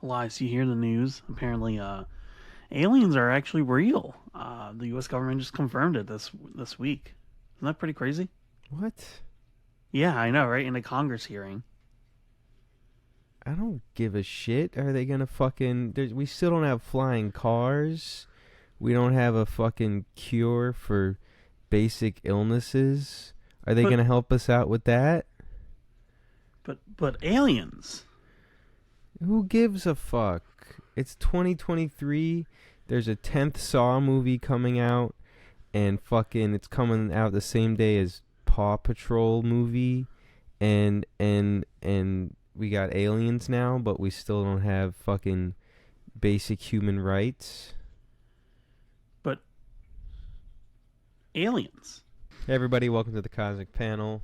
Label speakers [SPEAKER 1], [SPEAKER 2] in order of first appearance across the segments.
[SPEAKER 1] Elias, you hear the news? Apparently, aliens are actually real. The U.S. government just confirmed it this week. Isn't that pretty crazy?
[SPEAKER 2] What?
[SPEAKER 1] Yeah, I know, right? In a Congress hearing.
[SPEAKER 2] I don't give a shit. Are they gonna fucking? We still don't have flying cars. We don't have a fucking cure for basic illnesses. Are they
[SPEAKER 1] But
[SPEAKER 2] gonna help us out with that?
[SPEAKER 1] but aliens.
[SPEAKER 2] Who gives a fuck? It's 2023. There's a 10th Saw movie coming out, and fucking it's coming out the same day as Paw Patrol movie, and we got aliens now, but we still don't have fucking basic human rights.
[SPEAKER 1] But aliens.
[SPEAKER 2] Hey everybody, welcome to the Cosmic Panel.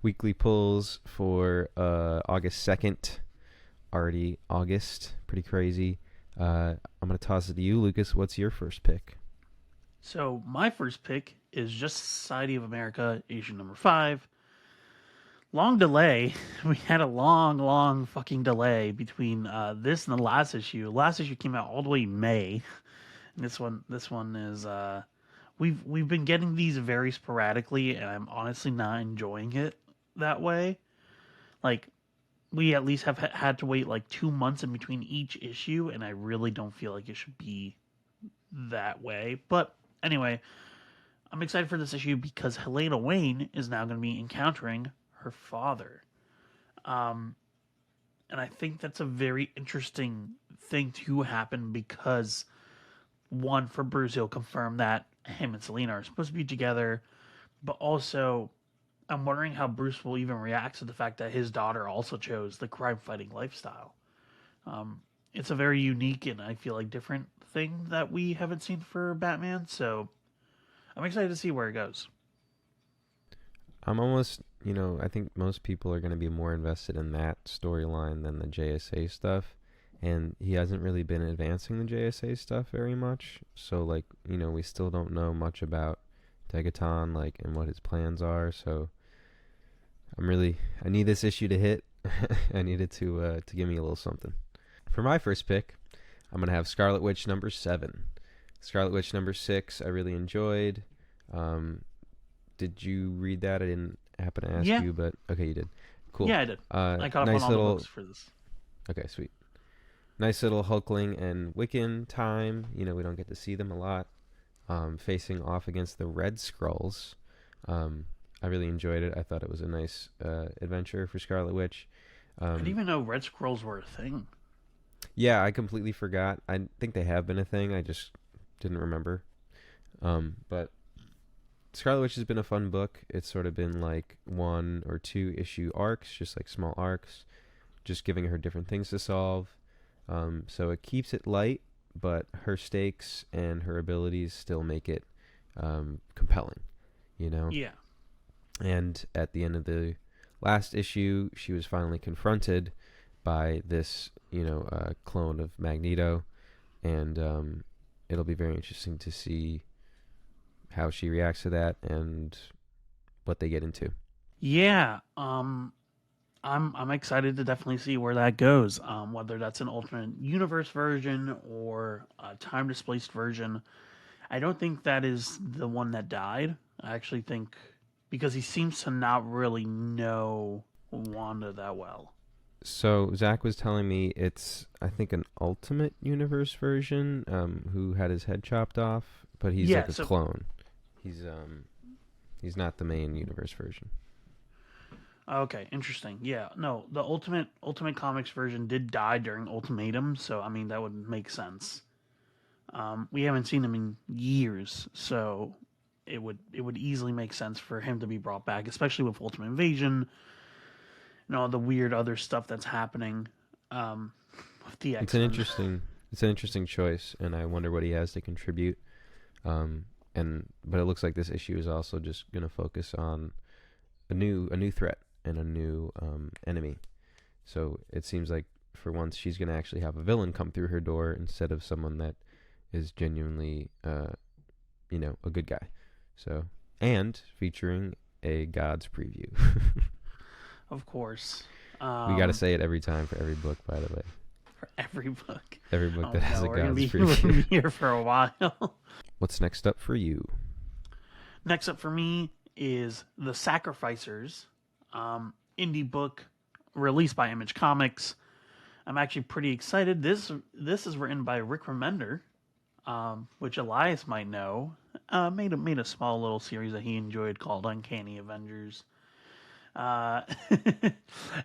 [SPEAKER 2] Weekly pulls for August 2nd. Already August. Pretty crazy. I'm going to toss it to you, Lucas. What's your first pick?
[SPEAKER 1] So my first pick is just Society of America, issue number 5. Long delay. We had a long fucking delay between this and the last issue. Last issue came out all the way in May. And this one is we've been getting these very sporadically, and I'm honestly not enjoying it that way. Like, we at least have had to wait like 2 months in between each issue, and I really don't feel like it should be that way. But anyway, I'm excited for this issue because Helena Wayne is now going to be encountering her father. Um, and I think that's a very interesting thing to happen because, one, for Bruce, he'll confirm that him and Selena are supposed to be together, but also I'm wondering how Bruce will even react to the fact that his daughter also chose the crime fighting lifestyle. It's a very unique and I feel like different thing that we haven't seen for Batman, so I'm excited to see where it goes.
[SPEAKER 2] I'm almost, I think most people are going to be more invested in that storyline than the JSA stuff. And he hasn't really been advancing the JSA stuff very much. So, like, we still don't know much about Degaton, like, and what his plans are. So, I need this issue to hit. I need it to give me a little something. For my first pick, I'm going to have Scarlet Witch number 7. Scarlet Witch number 6, I really enjoyed. Did you read that? I didn't happen to ask
[SPEAKER 1] Yeah,
[SPEAKER 2] you, but okay, you did. Cool.
[SPEAKER 1] yeah, I did. I caught up on
[SPEAKER 2] Nice
[SPEAKER 1] all the
[SPEAKER 2] little.
[SPEAKER 1] books for this.
[SPEAKER 2] Okay, sweet. Nice little Hulkling and Wiccan time. We don't get to see them a lot. Facing off against the Red Skrulls. I really enjoyed it. I thought it was a nice adventure for Scarlet Witch.
[SPEAKER 1] I didn't even know Red Scrolls were a thing.
[SPEAKER 2] Yeah, I completely forgot. I think they have been a thing. I just didn't remember. But Scarlet Witch has been a fun book. It's sort of been like 1 or 2 issue arcs, just like small arcs, just giving her different things to solve. So it keeps it light, but her stakes and her abilities still make it compelling, you know?
[SPEAKER 1] Yeah.
[SPEAKER 2] And at the end of the last issue, she was finally confronted by this, clone of Magneto, and it'll be very interesting to see how she reacts to that and what they get into.
[SPEAKER 1] Yeah. I'm excited to definitely see where that goes. Whether that's an alternate universe version or a time displaced version. I don't think that is the one that died. I actually think because he seems to not really know Wanda that well.
[SPEAKER 2] So Zach was telling me it's, I think, an Ultimate Universe version, who had his head chopped off, but he's
[SPEAKER 1] Yeah,
[SPEAKER 2] like a
[SPEAKER 1] so
[SPEAKER 2] clone. He's he's not the main universe version.
[SPEAKER 1] okay, interesting. Yeah, no, the Ultimate Comics version did die during Ultimatum, so I mean that would make sense. We haven't seen him in years, so it would easily make sense for him to be brought back, especially with Ultimate Invasion and all the weird other stuff that's happening with the
[SPEAKER 2] It's
[SPEAKER 1] X
[SPEAKER 2] an
[SPEAKER 1] Men.
[SPEAKER 2] interesting it's an interesting choice, and I wonder what he has to contribute. But it looks like this issue is also just going to focus on a new threat and a new enemy. So it seems like for once she's going to actually have a villain come through her door instead of someone that is genuinely a good guy. So, and featuring a God's preview.
[SPEAKER 1] Of course.
[SPEAKER 2] We got to say it every time for every book, by the way.
[SPEAKER 1] for every book.
[SPEAKER 2] Every book
[SPEAKER 1] Oh
[SPEAKER 2] that has
[SPEAKER 1] no,
[SPEAKER 2] a
[SPEAKER 1] we're gonna
[SPEAKER 2] God's
[SPEAKER 1] be we're gonna
[SPEAKER 2] preview.
[SPEAKER 1] be here for a while.
[SPEAKER 2] What's next up for you?
[SPEAKER 1] Next up for me is The Sacrificers, indie book released by Image Comics. I'm actually pretty excited. This is written by Rick Remender, which Elias might know. Made a small little series that he enjoyed called Uncanny Avengers. Uh,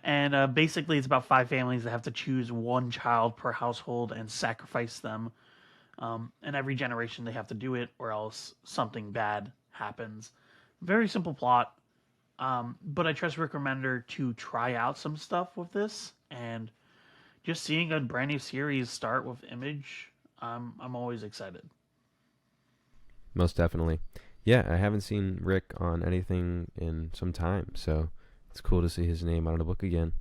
[SPEAKER 1] and basically, it's about five families that have to choose one child per household and sacrifice them. And every generation they have to do it, or else something bad happens. Very simple plot. But I trust Rick Remender to try out some stuff with this, and just seeing a brand new series start with Image, I'm always excited.
[SPEAKER 2] Most definitely. Yeah, I haven't seen Rick on anything in some time, so it's cool to see his name on a book again.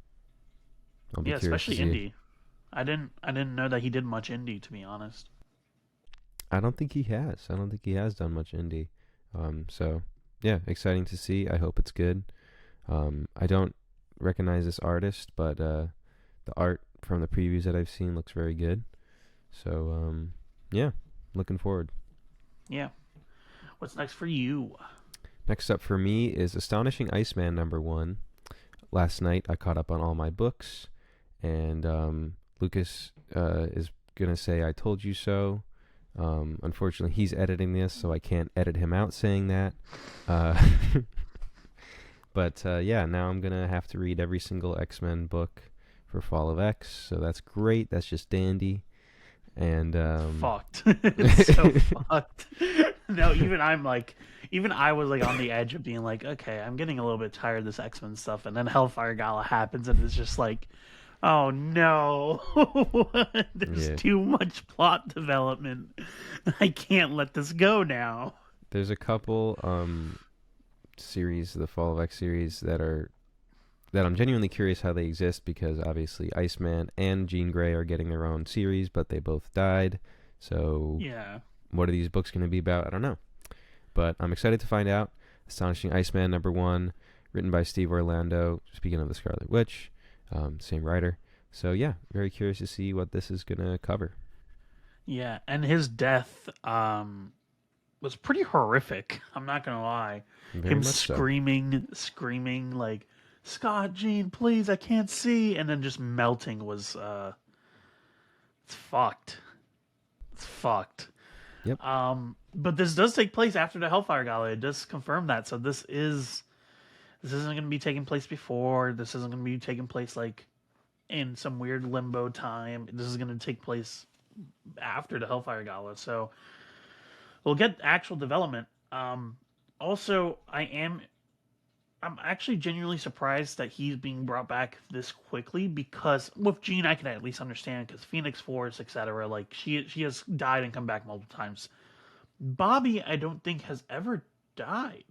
[SPEAKER 2] I'll be
[SPEAKER 1] Yeah,
[SPEAKER 2] curious to
[SPEAKER 1] especially
[SPEAKER 2] see.
[SPEAKER 1] indie. I didn't know that he did much indie, to be honest.
[SPEAKER 2] I don't think he has. I don't think he has done much indie. So yeah, exciting to see. I hope it's good. I don't recognize this artist, but the art from the previews that I've seen looks very good. So yeah, looking forward.
[SPEAKER 1] Yeah. What's next for you?
[SPEAKER 2] Next up for me is Astonishing Iceman #1. Last night I caught up on all my books, and Lukas is gonna say I told you so. Unfortunately, he's editing this, so I can't edit him out saying that. Uh, but yeah, now I'm gonna have to read every single X-Men book for Fall of X, so that's great. That's just dandy. And
[SPEAKER 1] It's fucked. It's so fucked. No, even I was like on the edge of being like, okay, I'm getting a little bit tired of this X-Men stuff, and then Hellfire Gala happens, and it's just like, oh no, there's
[SPEAKER 2] yeah,
[SPEAKER 1] too much plot development. I can't let this go now.
[SPEAKER 2] there's a couple series, the Fall of X series, that I'm genuinely curious how they exist, because obviously Iceman and Jean Grey are getting their own series, but they both died. So
[SPEAKER 1] Yeah,
[SPEAKER 2] what are these books going to be about? I don't know. But I'm excited to find out. Astonishing Iceman #1, written by Steve Orlando. Speaking of the Scarlet Witch, same writer. So yeah, very curious to see what this is going to cover.
[SPEAKER 1] yeah, and his death was pretty horrific. I'm not gonna lie.
[SPEAKER 2] Very
[SPEAKER 1] Him
[SPEAKER 2] much so.
[SPEAKER 1] screaming like, Scott, Jean, please, I can't see, and then just melting was it's fucked. It's fucked.
[SPEAKER 2] Yep.
[SPEAKER 1] But this does take place after the Hellfire Gala. It does confirm that. So this isn't going to be taking place before. This isn't going to be taking place like in some weird limbo time. This is going to take place after the Hellfire Gala. So we'll get actual development. Also, I'm actually genuinely surprised that he's being brought back this quickly, because with Jean I can at least understand, because Phoenix Force, etc. Like she has died and come back multiple times. Bobby, I don't think has ever died.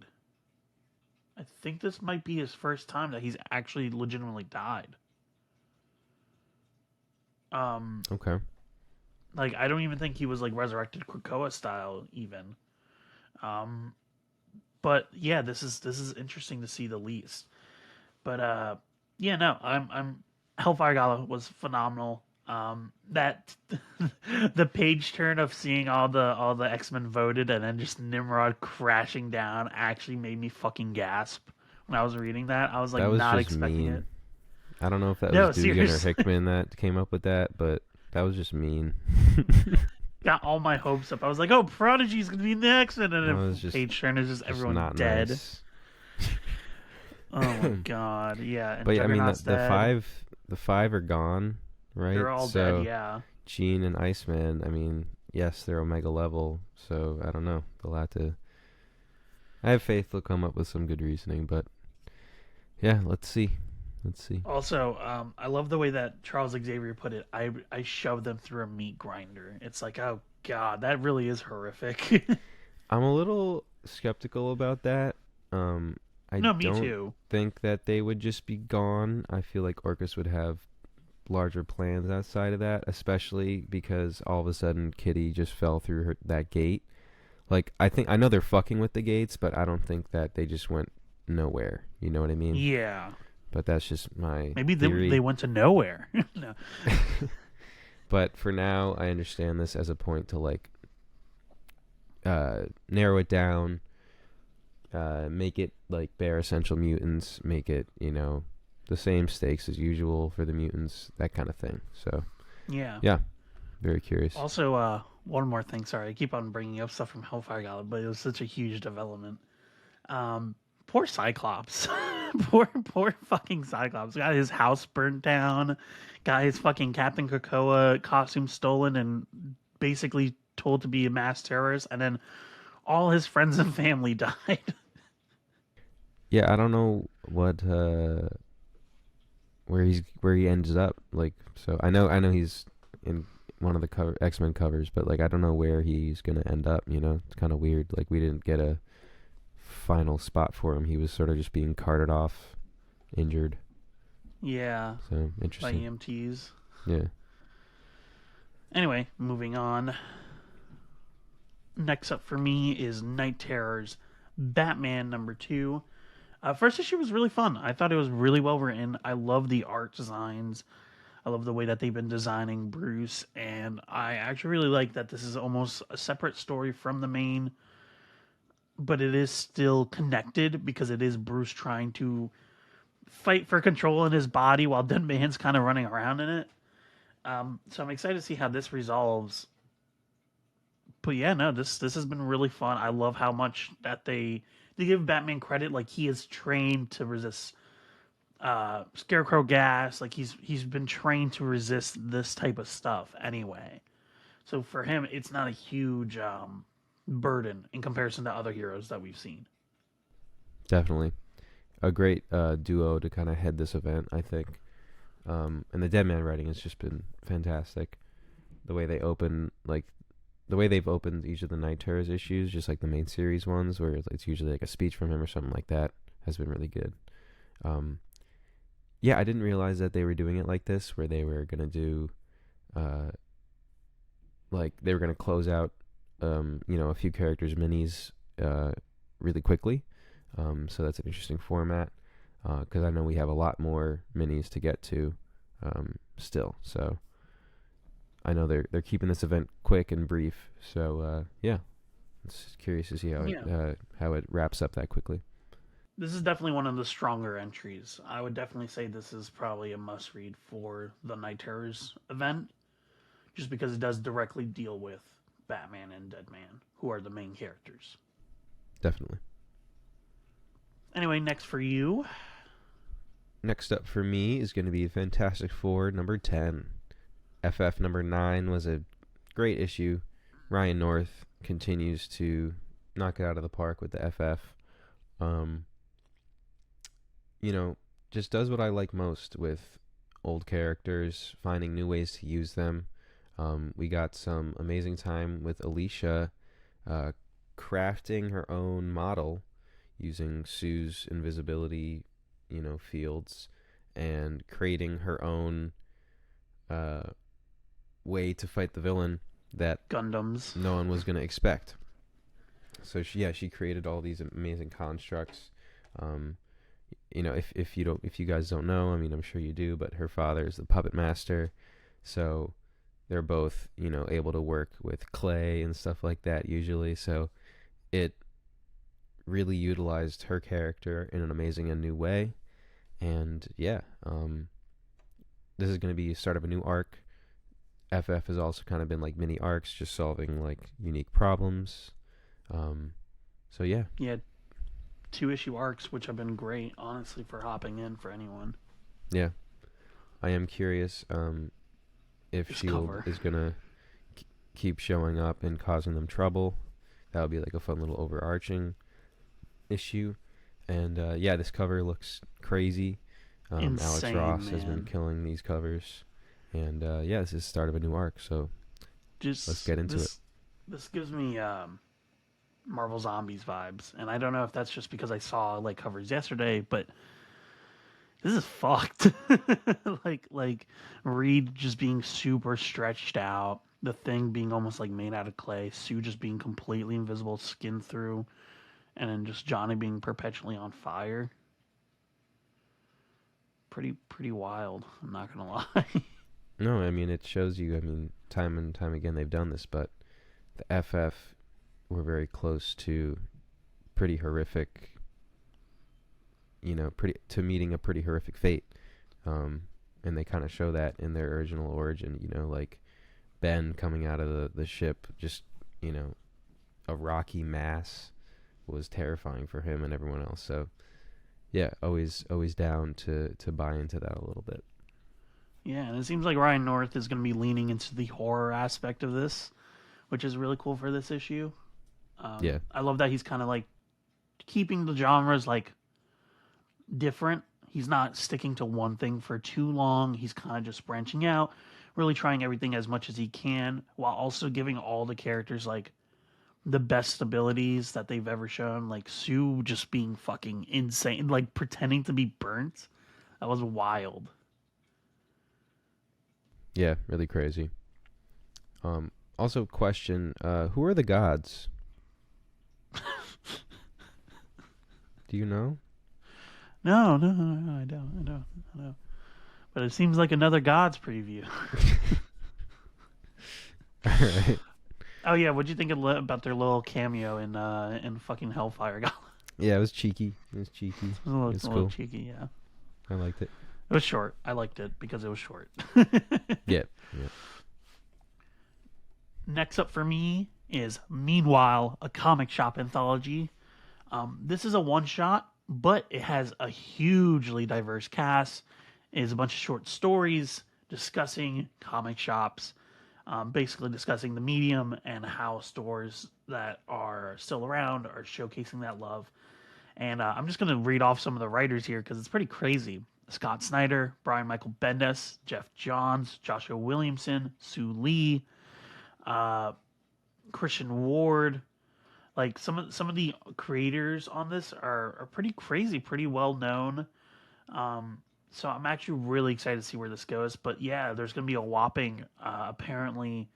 [SPEAKER 1] I think this might be his first time that he's actually legitimately died.
[SPEAKER 2] Okay.
[SPEAKER 1] Like I don't even think he was like resurrected Krakoa style even. Um, but yeah, this is interesting to see the least. But yeah, no, I'm Hellfire Gala was phenomenal. That the page turn of seeing all the X-Men voted and then just Nimrod crashing down actually made me fucking gasp when I was reading that. I was like
[SPEAKER 2] That was
[SPEAKER 1] not
[SPEAKER 2] just
[SPEAKER 1] expecting it.
[SPEAKER 2] mean. I don't know if that was
[SPEAKER 1] No,
[SPEAKER 2] Dugan or
[SPEAKER 1] seriously.
[SPEAKER 2] Hickman that came up with that, but that was just mean.
[SPEAKER 1] Got all my hopes up. I was like, oh, Prodigy's gonna be in the X-Men, and
[SPEAKER 2] That
[SPEAKER 1] then
[SPEAKER 2] was
[SPEAKER 1] page turn is just
[SPEAKER 2] just
[SPEAKER 1] everyone
[SPEAKER 2] not
[SPEAKER 1] dead.
[SPEAKER 2] nice.
[SPEAKER 1] Oh my god, yeah, and
[SPEAKER 2] But I mean,
[SPEAKER 1] Juggernaut's dead.
[SPEAKER 2] the five are gone, right?
[SPEAKER 1] They're all dead,
[SPEAKER 2] So
[SPEAKER 1] yeah.
[SPEAKER 2] Jean and Iceman, I mean, yes, they're Omega level, so I don't know. They'll have to. I have faith they'll come up with some good reasoning, but yeah, let's see. Let's see.
[SPEAKER 1] Also, I love the way that Charles Xavier put it. I shoved them through a meat grinder. It's like, oh god, that really is horrific.
[SPEAKER 2] I'm a little skeptical about that. I
[SPEAKER 1] No, me
[SPEAKER 2] don't
[SPEAKER 1] too.
[SPEAKER 2] think that they would just be gone. I feel like Orcus would have larger plans outside of that, especially because all of a sudden Kitty just fell through that gate. Like, I know they're fucking with the gates, but I don't think that they just went nowhere. You know what I mean?
[SPEAKER 1] Yeah,
[SPEAKER 2] But that's just my
[SPEAKER 1] maybe they
[SPEAKER 2] theory.
[SPEAKER 1] went to nowhere. No,
[SPEAKER 2] But for now, I understand this as a point to like narrow it down, make it like bare essential mutants, make it the same stakes as usual for the mutants, that kind of thing. So
[SPEAKER 1] Yeah.
[SPEAKER 2] yeah, very curious.
[SPEAKER 1] Also, one more thing. Sorry, I keep on bringing up stuff from Hellfire Gala, but it was such a huge development. Um, poor Cyclops. poor fucking Cyclops. Got his house burnt down. Got his fucking Captain Krakoa costume stolen and basically told to be a mass terrorist. And then all his friends and family died.
[SPEAKER 2] Yeah, I don't know what where he ends up. Like, so I know he's in one of the X-Men covers, but like I don't know where he's gonna end up. It's kind of weird. Like we didn't get a final spot for him. He was sort of just being carted off, injured.
[SPEAKER 1] Yeah,
[SPEAKER 2] So
[SPEAKER 1] by
[SPEAKER 2] interesting.
[SPEAKER 1] EMTs.
[SPEAKER 2] Yeah.
[SPEAKER 1] Anyway, moving on. Next up for me is Night Terrors Batman #2. First issue was really fun. I thought it was really well written. I love the art designs. I love the way that they've been designing Bruce, and I actually really like that this is almost a separate story from the main, but it is still connected because it is Bruce trying to fight for control in his body while Dead Man's kind of running around in it. So I'm excited to see how this resolves. But yeah, no, this has been really fun. I love how much that they give Batman credit. Like he is trained to resist scarecrow gas. Like he's been trained to resist this type of stuff anyway. So for him, it's not a huge burden in comparison to other heroes that we've seen.
[SPEAKER 2] Definitely a great duo to kind of head this event, I think. And the Dead Man writing has just been fantastic. The way they open, like the way they've opened each of the Night Terrors issues, just like the main series ones, where it's usually like a speech from him or something like that, has been really good. Um, yeah, I didn't realize that they were doing it like this, where they were gonna do, uh, like they were gonna close out, a few characters minis, really quickly. So that's an interesting format, because I know we have a lot more minis to get to, still. So I know they're keeping this event quick and brief. So yeah, it's curious to see
[SPEAKER 1] Yeah,
[SPEAKER 2] how it wraps up that quickly.
[SPEAKER 1] this is definitely one of the stronger entries. I would definitely say this is probably a must read for the Night Terrors event, just because it does directly deal with Batman and Deadman, who are the main characters.
[SPEAKER 2] Definitely.
[SPEAKER 1] Anyway, next for you.
[SPEAKER 2] Next up for me is going to be Fantastic Four #10. FF #9 was a great issue. Ryan North continues to knock it out of the park with the FF. Um, just does what I like most with old characters, finding new ways to use them. We got some amazing time with Alicia uh, crafting her own model using Sue's invisibility, fields, and creating her own uh, way to fight the villain that
[SPEAKER 1] Gundams.
[SPEAKER 2] no one was going to expect. So she created all these amazing constructs. Um, if you guys don't know, I mean, I'm sure you do, but her father is the puppet master, so they're both able to work with clay and stuff like that usually. So it really utilized her character in an amazing and new way. And yeah, this is going to be the start of a new arc. FF has also kind of been like mini arcs, just solving like unique problems. So yeah,
[SPEAKER 1] Yeah, 2 issue arcs, which have been great, honestly, for hopping in for anyone.
[SPEAKER 2] yeah. I am curious if
[SPEAKER 1] This
[SPEAKER 2] Shield
[SPEAKER 1] cover.
[SPEAKER 2] is gonna keep showing up and causing them trouble. That would be like a fun little overarching issue. And yeah, this cover looks crazy. Alex
[SPEAKER 1] Insane,
[SPEAKER 2] Ross has been
[SPEAKER 1] man.
[SPEAKER 2] killing these covers, and yeah, this is the start of a new arc. So let's
[SPEAKER 1] Just
[SPEAKER 2] get into it.
[SPEAKER 1] this gives me Marvel Zombies vibes, and I don't know if that's just because I saw like covers yesterday, but this is fucked. like Reed just being super stretched out, the Thing being almost like made out of clay, Sue just being completely invisible, skin through, and then just Johnny being perpetually on fire. Pretty wild. I'm not gonna lie.
[SPEAKER 2] No, I mean it shows you. I mean, time and time again they've done this, but the FF were very close to pretty horrific. Pretty to meeting a pretty horrific fate. And they kind of show that in their original origin. Like Ben coming out of the ship, just a rocky mass was terrifying for him and everyone else. So yeah, always down to buy into that a little bit.
[SPEAKER 1] Yeah, and it seems like Ryan North is going to be leaning into the horror aspect of this, which is really cool for this issue.
[SPEAKER 2] Yeah,
[SPEAKER 1] I love that he's kind of like keeping the genres like different. He's not sticking to one thing for too long. He's kind of just branching out, really trying everything as much as he can, while also giving all the characters like the best abilities that they've ever shown. Like Sue just being fucking insane, like pretending to be burnt. That was wild.
[SPEAKER 2] yeah, really crazy. Also, question: who are the gods? Do you know?
[SPEAKER 1] No, I don't. But it seems like another Gods preview.
[SPEAKER 2] All right.
[SPEAKER 1] Oh yeah, what'd you think about their little cameo in fucking Hellfire Gala?
[SPEAKER 2] Yeah, it was cheeky. It was cheeky.
[SPEAKER 1] It was
[SPEAKER 2] It's
[SPEAKER 1] a little
[SPEAKER 2] cool.
[SPEAKER 1] cheeky, yeah.
[SPEAKER 2] I liked it.
[SPEAKER 1] It was short. I liked it because it was short.
[SPEAKER 2] Yeah. Yeah.
[SPEAKER 1] Next up for me is Meanwhile, a comic shop anthology. This is a one shot, but it has a hugely diverse cast. It is a bunch of short stories discussing comic shops, basically discussing the medium and how stores that are still around are showcasing that love. And I'm just going to read off some of the writers here because it's pretty crazy. Scott Snyder, Brian Michael Bendis, Jeff Johns, Joshua Williamson, Sue Lee, uh, Christian Ward. Like some of the creators on this are pretty crazy, pretty well known. So I'm actually really excited to see where this goes. But yeah, there's going to be a whopping, apparently,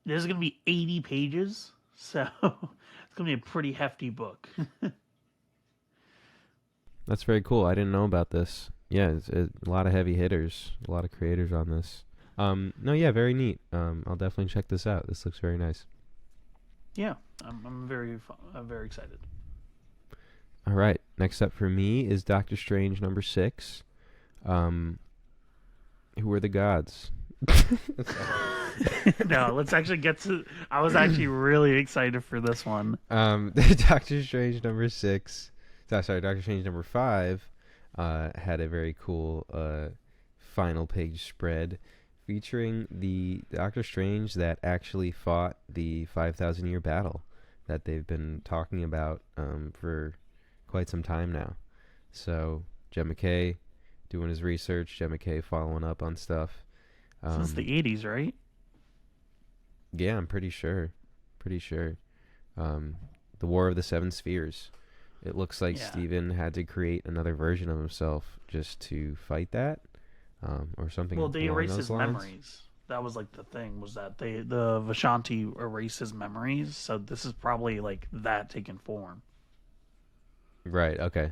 [SPEAKER 1] there's going to be 80 pages. So it's going to be a pretty hefty book.
[SPEAKER 2] That's very cool. I didn't know about this. Yeah, it's a lot of heavy hitters, a lot of creators on this. No, yeah, very neat. I'll definitely check this out. This looks very nice.
[SPEAKER 1] Yeah, I'm very excited.
[SPEAKER 2] All right. Next up for me is Doctor Strange number 6. Who are the gods?
[SPEAKER 1] No, let's actually get to. I was actually really excited for this one.
[SPEAKER 2] Doctor Strange number 6. Sorry, Doctor Strange number 5 had a very cool final page spread featuring the Doctor Strange that actually fought the 5,000 year battle that they've been talking about for quite some time now. So, Jed McKay doing his research, Jed McKay following up on stuff.
[SPEAKER 1] Since the 80s, right?
[SPEAKER 2] Yeah, I'm pretty sure. The War of the Seven Spheres. It looks like
[SPEAKER 1] Yeah.
[SPEAKER 2] Steven had to create another version of himself just to fight that, or something.
[SPEAKER 1] Well, they
[SPEAKER 2] along
[SPEAKER 1] erased
[SPEAKER 2] those
[SPEAKER 1] his
[SPEAKER 2] lines.
[SPEAKER 1] memories. That was like the thing, was that the Vishanti erased his memories. So this is probably like that taken form.
[SPEAKER 2] Right. Okay.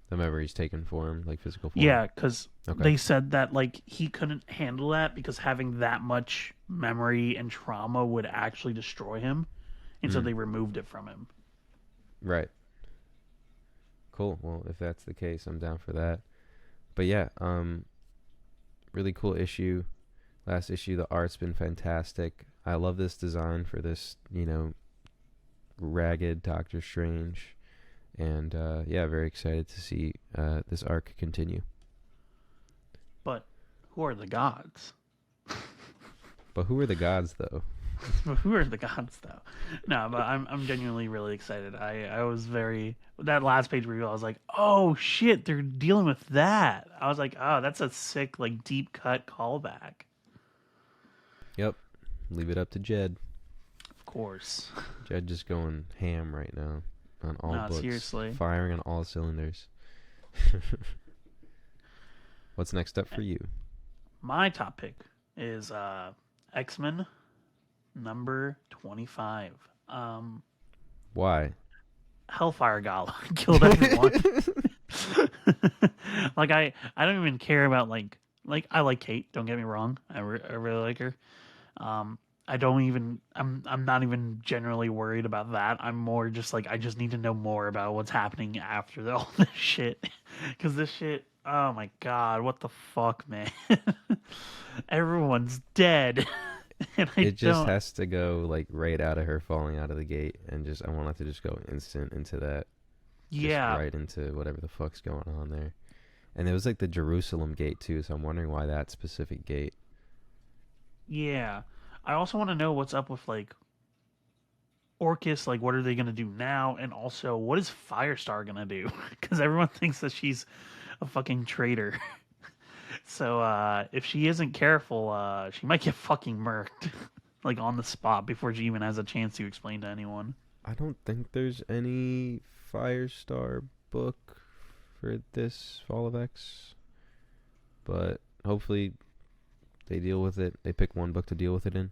[SPEAKER 2] The memories taken form, like physical form.
[SPEAKER 1] Yeah, because
[SPEAKER 2] Okay.
[SPEAKER 1] they said that like he couldn't handle that because having that much memory and trauma would actually destroy him, and so
[SPEAKER 2] Mm.
[SPEAKER 1] they removed it from him.
[SPEAKER 2] Right. Cool. Well, if that's the case, I'm down for that. But yeah, really cool issue. Last issue, the art's been fantastic. I love this design for this, ragged Doctor Strange. And yeah, very excited to see this arc continue.
[SPEAKER 1] But who are the gods?
[SPEAKER 2] But who are the gods, though?
[SPEAKER 1] Who are the gods, though? No, but I'm genuinely really excited. I was very that last page reveal. I was like, oh shit, they're dealing with that. I was like, oh, that's a sick like deep cut callback.
[SPEAKER 2] Yep. Leave it up to Jed.
[SPEAKER 1] Of course.
[SPEAKER 2] Jed just going ham right now on all
[SPEAKER 1] No,
[SPEAKER 2] books.
[SPEAKER 1] seriously.
[SPEAKER 2] Firing on all cylinders. What's next up for you?
[SPEAKER 1] My top pick is X-Men number 25.
[SPEAKER 2] Why?
[SPEAKER 1] Hellfire Gala killed everyone. Like I don't even care about like Like, I like Kate. Don't get me wrong. I really like her. I don't even. I'm not even generally worried about that. I'm more just like I just need to know more about what's happening after all this shit, because this shit. Oh my god, what the fuck, man? Everyone's dead, and I
[SPEAKER 2] It just
[SPEAKER 1] don't.
[SPEAKER 2] has to go like right out of her falling out of the gate, and just I want it to just go instant into that, just
[SPEAKER 1] Yeah,
[SPEAKER 2] right into whatever the fuck's going on there. And it was like the Jerusalem gate too, so I'm wondering why that specific gate.
[SPEAKER 1] yeah. I also want to know what's up with like Orcus. Like, what are they gonna do now? And also, what is Firestar gonna do? Because everyone thinks that she's a fucking traitor. So if she isn't careful, she might get fucking murked, like on the spot before she even has a chance to explain to anyone.
[SPEAKER 2] I don't think there's any Firestar book for this Fall of X, but hopefully they deal with it. They pick one book to deal with it in,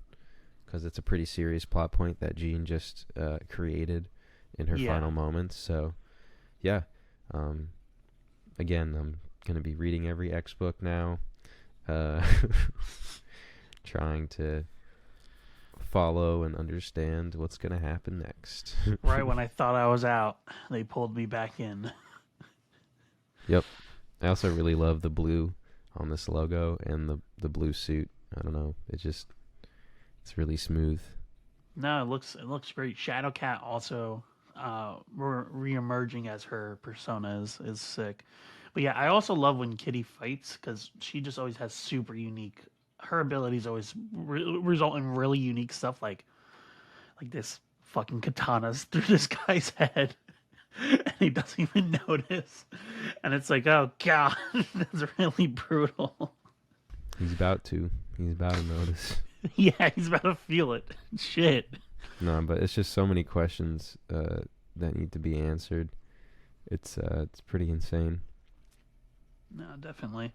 [SPEAKER 2] because it's a pretty serious plot point that Jean just created in her
[SPEAKER 1] Yeah,
[SPEAKER 2] final moments. So, yeah. Um, again, I'm gonna be reading every X book now, uh, trying to follow and understand what's gonna happen next.
[SPEAKER 1] right when I thought I was out, they pulled me back in.
[SPEAKER 2] Yep. I also really love the blue on this logo and the blue suit. I don't know. It's really smooth.
[SPEAKER 1] No, it looks great. Shadowcat also re-emerging as her persona is sick. But yeah, I also love when Kitty fights because she just always has super unique. Her abilities always result in really unique stuff, like this fucking katanas through this guy's head, and he doesn't even notice. And it's like, oh god, that's really brutal.
[SPEAKER 2] He's about to. He's about to notice.
[SPEAKER 1] Yeah, he's about to feel it. Shit.
[SPEAKER 2] No, but it's just so many questions that need to be answered. It's pretty insane.
[SPEAKER 1] No, definitely.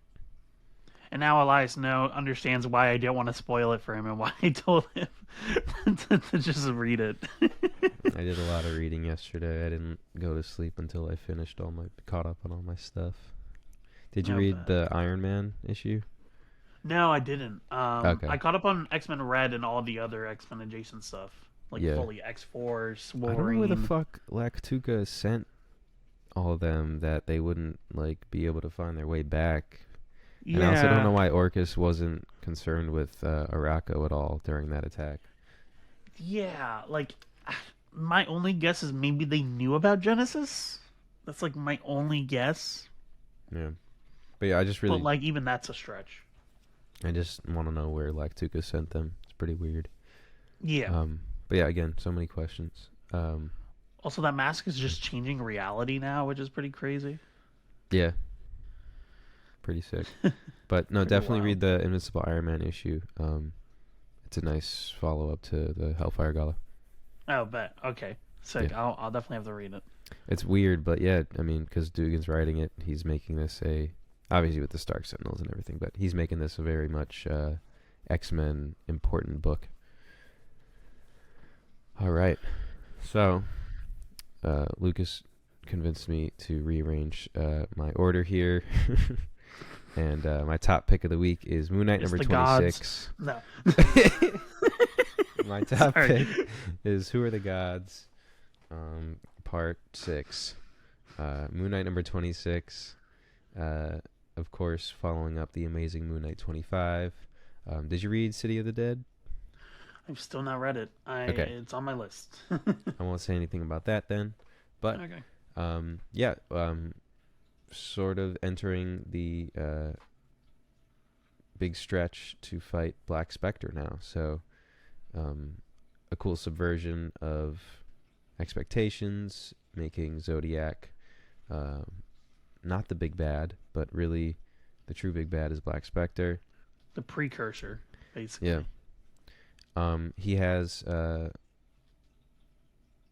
[SPEAKER 1] And now Elias understands why I didn't want to spoil it for him and why I told him to just read it.
[SPEAKER 2] I did a lot of reading yesterday. I didn't go to sleep until I finished caught up on all my stuff. Did you
[SPEAKER 1] No,
[SPEAKER 2] read the Iron Man issue?
[SPEAKER 1] no, I didn't.
[SPEAKER 2] Okay.
[SPEAKER 1] I caught up on X-Men Red and all the other X-Men adjacent stuff, like
[SPEAKER 2] Yeah.
[SPEAKER 1] fully X-Force,
[SPEAKER 2] I don't know where the
[SPEAKER 1] Wolverine.
[SPEAKER 2] fuck Lactuca sent all of them that they wouldn't like be able to find their way back. And I also don't
[SPEAKER 1] Yeah,
[SPEAKER 2] know why Orcus wasn't concerned with Araco at all during that attack.
[SPEAKER 1] yeah. Like, my only guess is maybe they knew about Genesis. That's like my only guess.
[SPEAKER 2] Yeah. But yeah,
[SPEAKER 1] But like, even that's a stretch.
[SPEAKER 2] I just want to know where Lactuca sent them. It's pretty weird.
[SPEAKER 1] Yeah.
[SPEAKER 2] But yeah, again, so many questions.
[SPEAKER 1] Also, that mask is just changing reality now, which is pretty crazy.
[SPEAKER 2] Yeah, pretty sick. But no,
[SPEAKER 1] Pretty
[SPEAKER 2] definitely
[SPEAKER 1] wild.
[SPEAKER 2] read the Invincible Iron Man issue. It's a nice follow up to the Hellfire Gala.
[SPEAKER 1] Oh, bet. Okay. Sick.
[SPEAKER 2] Yeah.
[SPEAKER 1] I'll definitely have to read it.
[SPEAKER 2] It's weird, but yeah, I mean, because Dugan's writing it, he's making this obviously with the Stark Sentinels and everything, but he's making this a very much X-Men important book. All right. So, Lucas convinced me to rearrange my order here. And my top pick of the week is Moon Knight
[SPEAKER 1] It's
[SPEAKER 2] number
[SPEAKER 1] the
[SPEAKER 2] 26.
[SPEAKER 1] No.
[SPEAKER 2] My top
[SPEAKER 1] Sorry.
[SPEAKER 2] pick is Who Are the Gods, part 6. Moon Knight number 26. Of course, following up the amazing Moon Knight 25. Did you read City of the Dead?
[SPEAKER 1] I've still not read it.
[SPEAKER 2] Okay.
[SPEAKER 1] It's on my list.
[SPEAKER 2] I won't say anything about that then. But,
[SPEAKER 1] Okay.
[SPEAKER 2] yeah, sort of entering the big stretch to fight Black Spectre now. So, a cool subversion of expectations, making Zodiac not the big bad, but really the true big bad is Black Spectre.
[SPEAKER 1] The precursor, basically.
[SPEAKER 2] Yeah. He has, or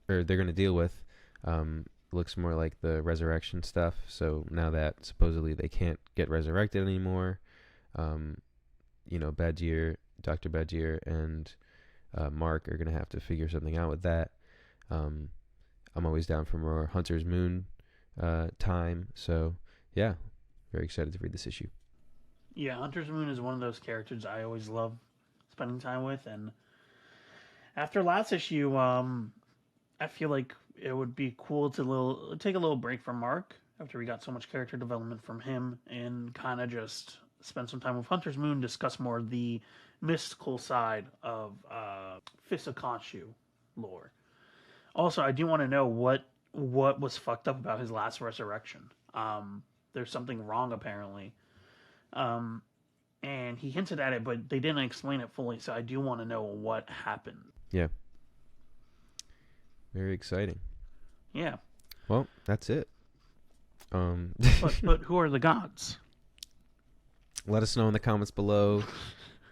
[SPEAKER 2] they're going to deal with, looks more like the resurrection stuff. So now that supposedly they can't get resurrected anymore, Badgier, Dr. Badgier, and Mark are going to have to figure something out with that. I'm always down for more Hunter's Moon time. So, yeah, very excited to read this issue.
[SPEAKER 1] Yeah, Hunter's Moon is one of those characters I always love spending time with, and after last issue, I feel like it would be cool to take a little break from Mark after we got so much character development from him, and kind of just spend some time with Hunter's Moon, discuss more of the mystical side of Fist of Khonshu lore. Also, I do want to know what was fucked up about his last resurrection. There's something wrong apparently, um, and he hinted at it, but they didn't explain it fully. So I do want to know what happened.
[SPEAKER 2] Yeah. Very exciting.
[SPEAKER 1] Yeah.
[SPEAKER 2] Well, that's it.
[SPEAKER 1] But who are the gods?
[SPEAKER 2] Let us know in the comments below.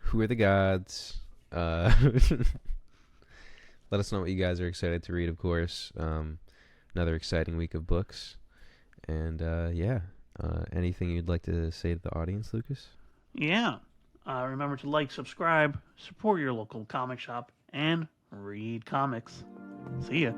[SPEAKER 2] Who are the gods? Let us know what you guys are excited to read, of course. Another exciting week of books. And yeah, anything you'd like to say to the audience, Lucas?
[SPEAKER 1] Yeah. Remember to like, subscribe, support your local comic shop, and read comics. See ya.